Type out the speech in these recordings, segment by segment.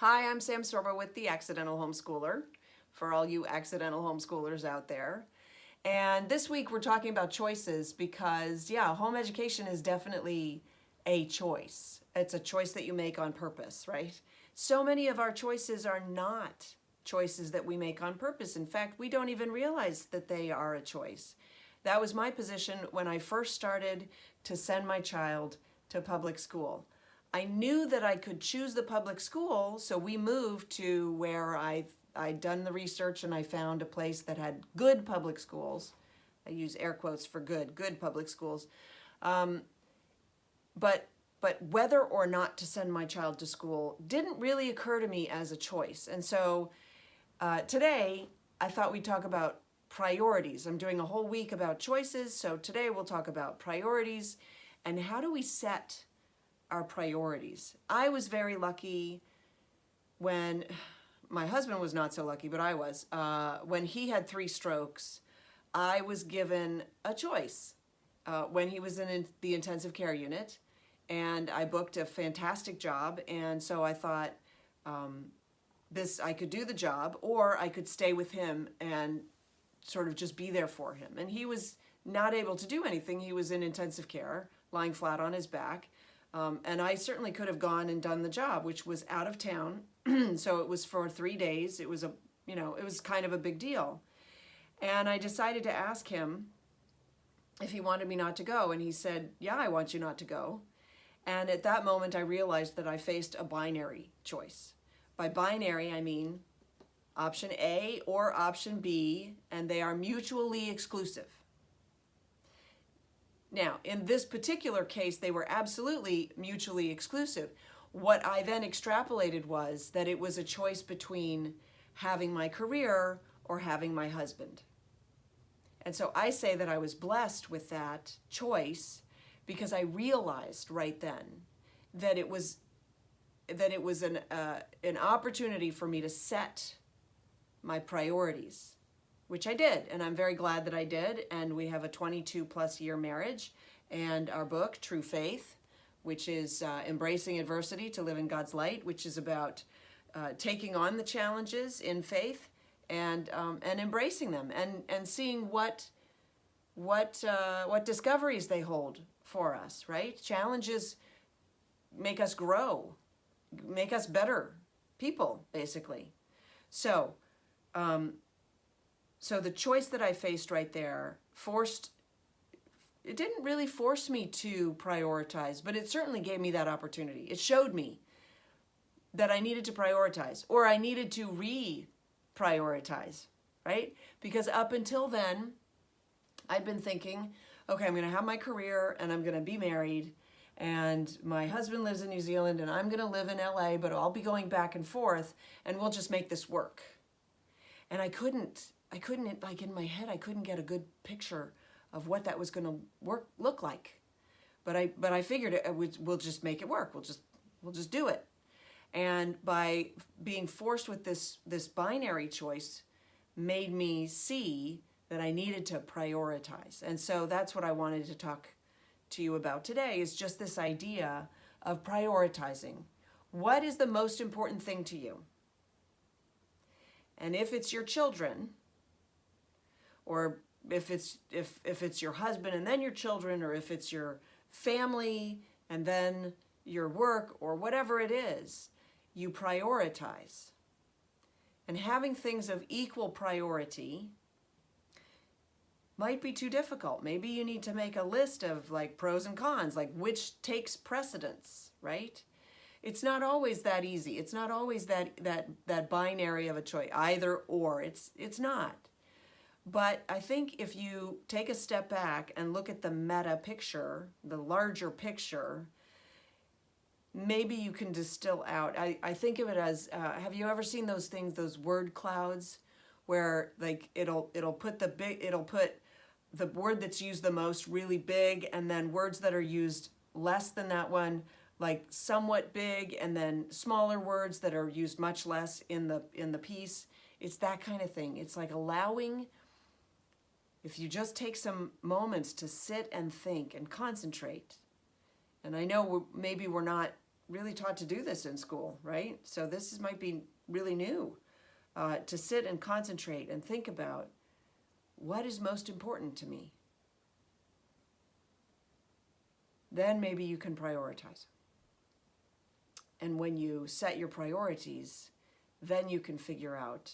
Hi, I'm Sam Sorbo with the Accidental Homeschooler, for all you accidental homeschoolers out there. And this week we're talking about choices because, yeah, home education is definitely a choice. It's a choice that you make on purpose, right? So many of our choices are not choices that we make on purpose. In fact, we don't even realize that they are a choice. That was my position when I first started to send my child to public school. I knew that I could choose the public school, so we moved to where I'd done the research and I found a place that had good public schools. I use air quotes for good public schools. But whether or not to send my child to school didn't really occur to me as a choice. And so today I thought we'd talk about priorities. I'm doing a whole week about choices, so today we'll talk about priorities and how do we set our priorities. I was very lucky when my husband was not so lucky, but I was. When he had 3 strokes, I was given a choice when he was in the intensive care unit, and I booked a fantastic job. And so I thought I could do the job, or I could stay with him and sort of just be there for him. And he was not able to do anything. He was in intensive care, lying flat on his back. And I certainly could have gone and done the job, which was out of town. So it was for 3 days. It was it was kind of a big deal. And I decided to ask him if he wanted me not to go. And he said, yeah, I want you not to go. And at that moment, I realized that I faced a binary choice. By binary, I mean option A or option B, and they are mutually exclusive. Now, in this particular case, they were absolutely mutually exclusive. What I then extrapolated was that it was a choice between having my career or having my husband. And so I say that I was blessed with that choice because I realized right then that it was an opportunity for me to set my priorities, which I did, and I'm very glad that I did. And we have a 22+ year marriage, and our book, True Faith, which is embracing adversity to live in God's light, which is about taking on the challenges in faith and embracing them and seeing what discoveries they hold for us. Right? Challenges make us grow, make us better people, basically. So the choice that I faced right there it didn't really force me to prioritize, but it certainly gave me that opportunity. It showed me that I needed to prioritize, or I needed to re-prioritize, right? Because up until then, I'd been thinking, okay, I'm going to have my career and I'm going to be married, and my husband lives in New Zealand and I'm going to live in LA, but I'll be going back and forth and we'll just make this work. And I couldn't, like in my head, I couldn't get a good picture of what that was going to look like. But I figured we'll just make it work. We'll just do it. And by being forced with this binary choice made me see that I needed to prioritize. And so that's what I wanted to talk to you about today, is just this idea of prioritizing. What is the most important thing to you? And if it's your children, or if it's your husband and then your children, or if it's your family and then your work, or whatever it is, you prioritize. And having things of equal priority might be too difficult. Maybe you need to make a list of like pros and cons, like which takes precedence, right? It's not always that easy. It's not always that binary of a choice, either or. It's not. But I think if you take a step back and look at the meta picture, the larger picture, maybe you can distill out. I think of it as, have you ever seen those things, those word clouds, where like it'll put the word that's used the most really big, and then words that are used less than that one, like somewhat big, and then smaller words that are used much less in the piece. It's that kind of thing. It's like allowing, if you just take some moments to sit and think and concentrate. And I know maybe we're not really taught to do this in school, right? So this might be really new, to sit and concentrate and think about what is most important to me. Then maybe you can prioritize. And when you set your priorities, then you can figure out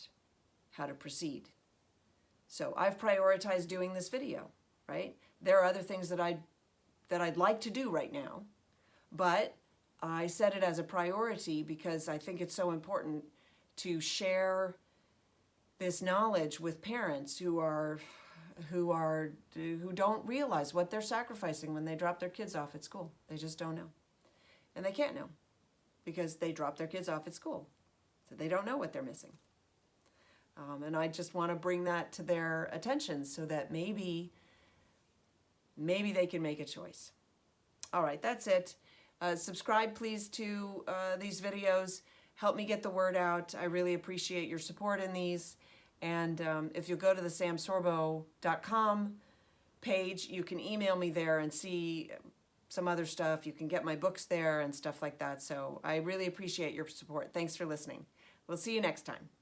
how to proceed. So I've prioritized doing this video, right? There are other things that I'd like to do right now, but I set it as a priority because I think it's so important to share this knowledge with parents who don't realize what they're sacrificing when they drop their kids off at school. They just don't know. And they can't know because they drop their kids off at school. So they don't know what they're missing. And I just want to bring that to their attention so that maybe they can make a choice. All right, that's it. Subscribe, please, to these videos. Help me get the word out. I really appreciate your support in these. And if you'll go to the samsorbo.com page, you can email me there and see some other stuff. You can get my books there and stuff like that. So I really appreciate your support. Thanks for listening. We'll see you next time.